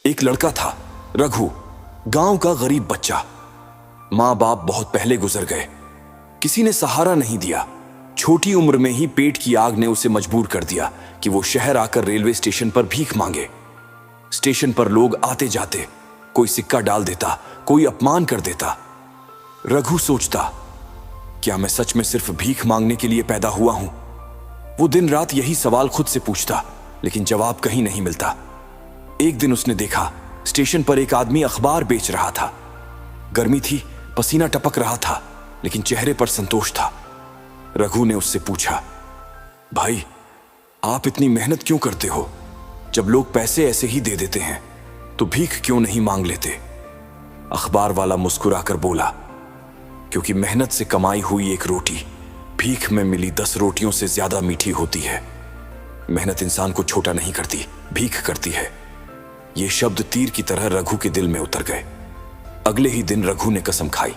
एक लड़का था, रघु, गांव का गरीब बच्चा। माँ बाप बहुत पहले गुजर गए। किसी ने सहारा नहीं दिया। छोटी उम्र में ही पेट की आग ने उसे मजबूर कर दिया कि वो शहर आकर रेलवे स्टेशन पर भीख मांगे। स्टेशन पर लोग आते जाते, कोई सिक्का डाल देता, कोई अपमान कर देता। रघु सोचता, क्या मैं सच में सिर्फ भीख मांगने के लिए पैदा हुआ हूं? वो दिन रात यही सवाल खुद से पूछता, लेकिन जवाब कहीं नहीं मिलता। एक दिन उसने देखा, स्टेशन पर एक आदमी अखबार बेच रहा था। गर्मी थी, पसीना टपक रहा था, लेकिन चेहरे पर संतोष था। रघु ने उससे पूछा, भाई, आप इतनी मेहनत क्यों करते हो? जब लोग पैसे ऐसे ही दे देते हैं तो भीख क्यों नहीं मांग लेते? अखबार वाला मुस्कुराकर बोला, क्योंकि मेहनत से कमाई हुई एक रोटी भीख में मिली 10 रोटियों से ज्यादा मीठी होती है। मेहनत इंसान को छोटा नहीं करती, भीख करती है। ये शब्द तीर की तरह रघु के दिल में उतर गए। अगले ही दिन रघु ने कसम खाई,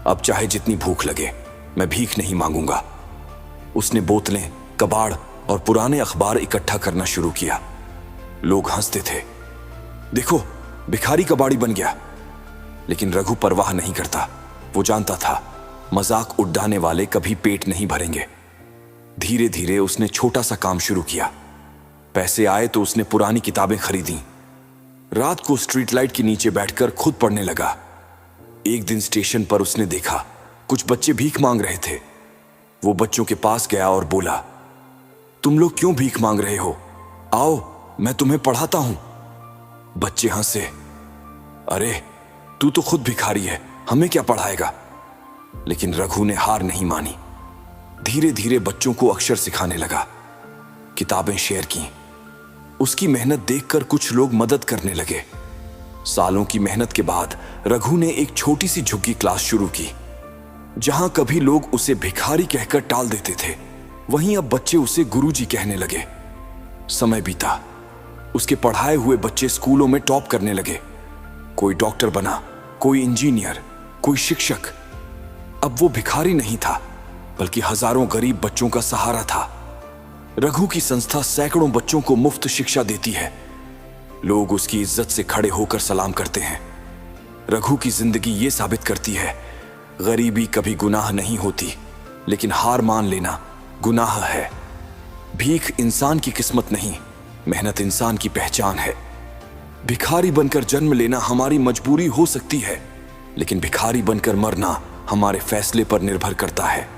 अब चाहे जितनी भूख लगे, मैं भीख नहीं मांगूंगा। उसने बोतलें, कबाड़ और पुराने अखबार इकट्ठा करना शुरू किया। लोग हंसते थे, देखो, भिखारी कबाड़ी बन गया। लेकिन रघु परवाह नहीं करता। वो जानता था, मजाक उड़ाने वाले कभी पेट नहीं भरेंगे। धीरे धीरे उसने छोटा सा काम शुरू किया। पैसे आए तो उसने पुरानी किताबें खरीदी। रात को स्ट्रीट लाइट के नीचे बैठकर खुद पढ़ने लगा। एक दिन स्टेशन पर उसने देखा, कुछ बच्चे भीख मांग रहे थे। वो बच्चों के पास गया और बोला, तुम लोग क्यों भीख मांग रहे हो? आओ, मैं तुम्हें पढ़ाता हूं। बच्चे हंसे, अरे तू तो खुद भिखारी है, हमें क्या पढ़ाएगा? लेकिन रघु ने हार नहीं मानी। धीरे धीरे बच्चों को अक्षर सिखाने लगा। किताबें शेयर की। उसकी मेहनत देखकर कुछ लोग मदद करने लगे। सालों की मेहनत के बाद रघु ने एक छोटी सी झुग्गी क्लास शुरू की। जहां कभी लोग उसे भिखारी कहकर टाल देते थे, वहीं अब बच्चे उसे गुरुजी कहने लगे। समय बीता, उसके पढ़ाए हुए बच्चे स्कूलों में टॉप करने लगे। कोई डॉक्टर बना, कोई इंजीनियर, कोई शिक्षक। अब वो भिखारी नहीं था, बल्कि हजारों गरीब बच्चों का सहारा था। रघु की संस्था सैकड़ों बच्चों को मुफ्त शिक्षा देती है। लोग उसकी इज्जत से खड़े होकर सलाम करते हैं। रघु की जिंदगी ये साबित करती है, गरीबी कभी गुनाह नहीं होती, लेकिन हार मान लेना गुनाह है। भीख इंसान की किस्मत नहीं, मेहनत इंसान की पहचान है। भिखारी बनकर जन्म लेना हमारी मजबूरी हो सकती है, लेकिन भिखारी बनकर मरना हमारे फैसले पर निर्भर करता है।